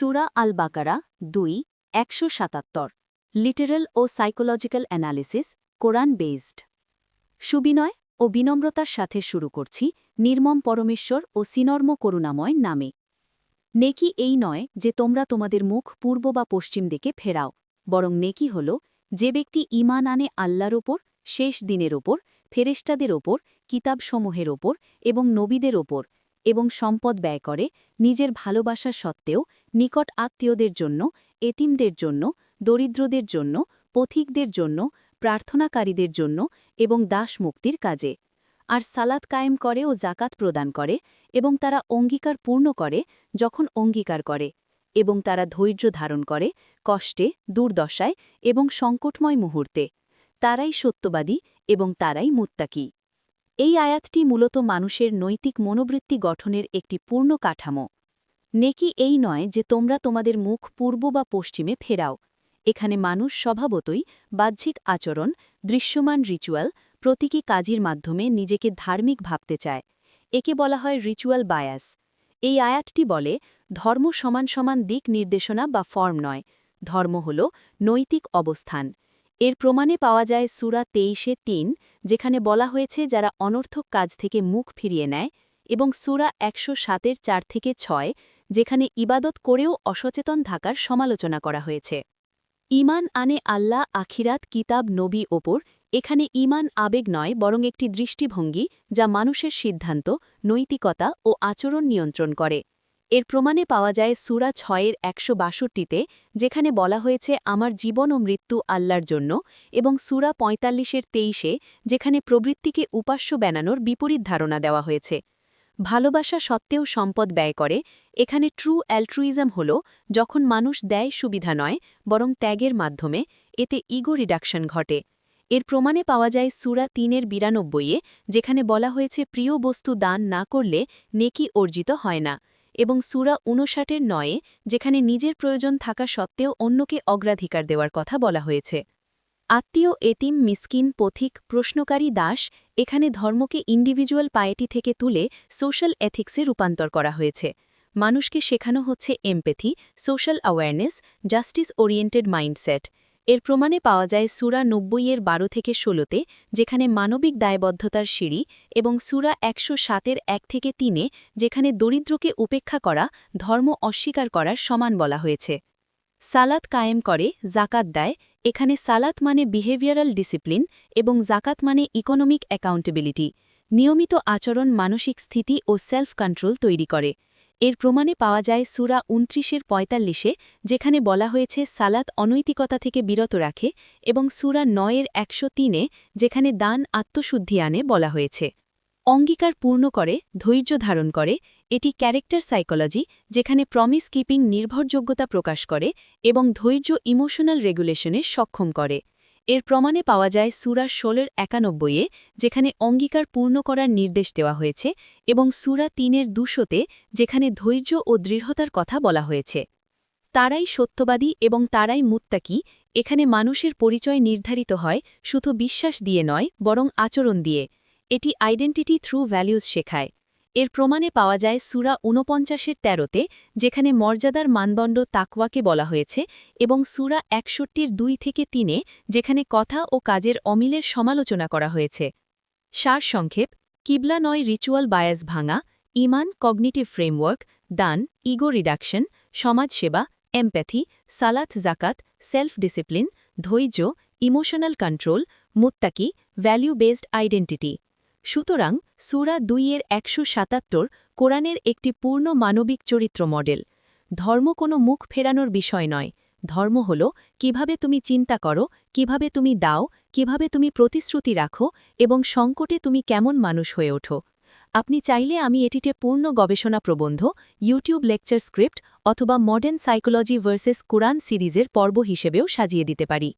সূরা আল বাকারা 2:177 literal ও psychological analysis কোরআন based. Subinay ও বিনম্রতার সাথে শুরু করছি নির্মম পরমেশ্বর ও সিনর্ম করুণাময় নামে। নেকি এই নয় যে তোমরা তোমাদের মুখ পূর্ব বা পশ্চিম দিকে ফেরাও, বরং নেকি হল যে ব্যক্তি ঈমান আনে আল্লাহর ওপর, শেষ দিনের ওপর, ফেরেশতাদের ওপর, কিতাবসমূহের ওপর এবং নবীদের ওপর, এবং সম্পদ ব্যয় করে নিজের ভালোবাসা সত্ত্বেও নিকট আত্মীয়দের জন্য, এতিমদের জন্য, দরিদ্রদের জন্য, পথিকদের জন্য, প্রার্থনাকারীদের জন্য এবং দাসমুক্তির কাজে। আর সালাত কায়েম করে ও জাকাত প্রদান করে, এবং তারা অঙ্গীকার পূর্ণ করে যখন অঙ্গীকার করে, এবং তারা ধৈর্য ধারণ করে কষ্টে, দুর্দশায় এবং সংকটময় মুহূর্তে। তারাই সত্যবাদী এবং তারাই মুত্তাকি। এই আয়াতটি মূলত মানুষের নৈতিক মনোবৃত্তি গঠনের একটি পূর্ণ কাঠামো। নেকি এই নয় যে তোমরা তোমাদের মুখ পূর্ব বা পশ্চিমে ফেরাও। এখানে মানুষ স্বভাবতই বাহ্যিক আচরণ, দৃশ্যমান রিচুয়াল, প্রতীকী কাজের মাধ্যমে নিজেকে ধার্মিক ভাবতে চায়। একে বলা হয় রিচুয়াল বায়াস। এই আয়াতটি বলে, ধর্ম সমান সমান দিক নির্দেশনা বা ফর্ম নয়, ধর্ম হল নৈতিক অবস্থান। এর প্রমাণে পাওয়া যায় সূরা 23-3, যেখানে বলা হয়েছে যারা অনর্থক কাজ থেকে মুখ ফিরিয়ে নেয়, এবং সূরা 107-4-6, যেখানে ইবাদত করেও অসচেতন থাকার সমালোচনা করা হয়েছে। ঈমান আনে আল্লাহ, আখিরাত, কিতাব, নবী ওপর। এখানে ঈমান আবেগ নয়, বরং একটি দৃষ্টিভঙ্গি যা মানুষের সিদ্ধান্ত, নৈতিকতা ও আচরণ নিয়ন্ত্রণ করে। এর প্রমাণে পাওয়া যায় সূরা 6-162-তে, যেখানে বলা হয়েছে আমার জীবন ও মৃত্যু আল্লাহর জন্য, এবং সূরা 45-23, যেখানে প্রবৃত্তিকে উপাস্য বানানোর বিপরীত ধারণা দেওয়া হয়েছে। ভালোবাসা সত্ত্বেও সম্পদ ব্যয় করে। এখানে ট্রু অ্যালট্রুইজম হল যখন মানুষ দেয় সুবিধা নয়, বরং ত্যাগের মাধ্যমে। এতে ইগো রিডাকশন ঘটে। এর প্রমাণে পাওয়া যায় সূরা 3-92, যেখানে বলা হয়েছে প্রিয় বস্তু দান না করলে নেকি অর্জিত হয় না, এবং সূরা 59-9, যেখানে নিজের প্রয়োজন থাকা সত্ত্বেও অন্যকে অগ্রাধিকার দেওয়ার কথা বলা হয়েছে। আত্মীয়, এতিম, মিসকিন, পথিক, প্রশ্নকারী, দাস। এখানে ধর্মকে ইন্ডিভিজুয়াল পায়েটি থেকে তুলে সোশ্যাল এথিক্সে রূপান্তর করা হয়েছে। মানুষকে শেখানো হচ্ছে empathy, social awareness, justice oriented mindset. এর প্রমাণে পাওয়া যায় সূরা 90-12-16, যেখানে মানবিক দায়বদ্ধতার সিঁড়ি, এবং সূরা 107-1-3, যেখানে দরিদ্রকে উপেক্ষা করা ধর্ম অস্বীকার করার সমান বলা হয়েছে। সালাত কায়েম করে, জাকাত দেয়। এখানে সালাত মানে বিহেভিয়ারাল ডিসিপ্লিন এবং জাকাত মানে ইকোনমিক অ্যাকাউন্টেবিলিটি। নিয়মিত আচরণ মানসিক স্থিতি ও সেলফ কন্ট্রোল তৈরি করে। এর প্রমাণে পাওয়া যায় সূরা 29-45, যেখানে বলা হয়েছে সালাত অনৈতিকতা থেকে বিরত রাখে, এবং সূরা 9-103, যেখানে দান আত্মশুদ্ধি আনে বলা হয়েছে। অঙ্গীকার পূর্ণ করে, ধৈর্য ধারণ করে। এটি ক্যারেক্টার সাইকোলজি, যেখানে প্রমিস কিপিং নির্ভরযোগ্যতা প্রকাশ করে এবং ধৈর্য ইমোশনাল রেগুলেশনে সক্ষম করে। এর প্রমাণে পাওয়া যায় সূরা 16-91, যেখানে অঙ্গীকার পূর্ণ করার নির্দেশ দেওয়া হয়েছে, এবং সূরা 3-200-তে, যেখানে ধৈর্য ও দৃঢ়তার কথা বলা হয়েছে। তারাই সত্যবাদী এবং তারাই মুত্তাকি। এখানে মানুষের পরিচয় নির্ধারিত হয় শুধু বিশ্বাস দিয়ে নয়, বরং আচরণ দিয়ে। এটি আইডেন্টিটি থ্রু ভ্যালিউজ শেখায়। এর প্রমাণে পাওয়া যায় সূরা 49-13-তে, যেখানে মর্যাদার মানদণ্ড তাকওয়াকে বলা হয়েছে, এবং সূরা 61-2-3, যেখানে কথা ও কাজের অমিলের সমালোচনা করা হয়েছে। সারসংক্ষেপ: কিবলা নয়, রিচুয়াল বায়াস ভাঙা, ঈমান, কগনিটিভ ফ্রেমওয়ার্ক, দান, ইগো রিডাকশন, সমাজসেবা, এমপ্যাথি, সালাত, জাকাত, সেলফ ডিসিপ্লিন, ধৈর্য, ইমোশনাল কন্ট্রোল, মুত্তাকি, ভ্যালু বেসড আইডেন্টিটি। সুতরাং সূরা 2-177 কোরআনের একটি পূর্ণ মানবিক চরিত্র মডেল। ধর্ম কোনো মুখ ফেরানোর বিষয় নয়। ধর্ম হল কিভাবে তুমি চিন্তা করো, কিভাবে তুমি দাও, কিভাবে তুমি প্রতিশ্রুতি রাখো, এবং সংকটে তুমি কেমন মানুষ হয়ে ওঠো। আপনি চাইলে আমি এটিতে পূর্ণ গবেষণা প্রবন্ধ, ইউটিউব লেকচার স্ক্রিপ্ট অথবা মডার্ন সাইকোলজি ভার্সেস কুরআন সিরিজের পর্ব হিসেবেও সাজিয়ে দিতে পারি।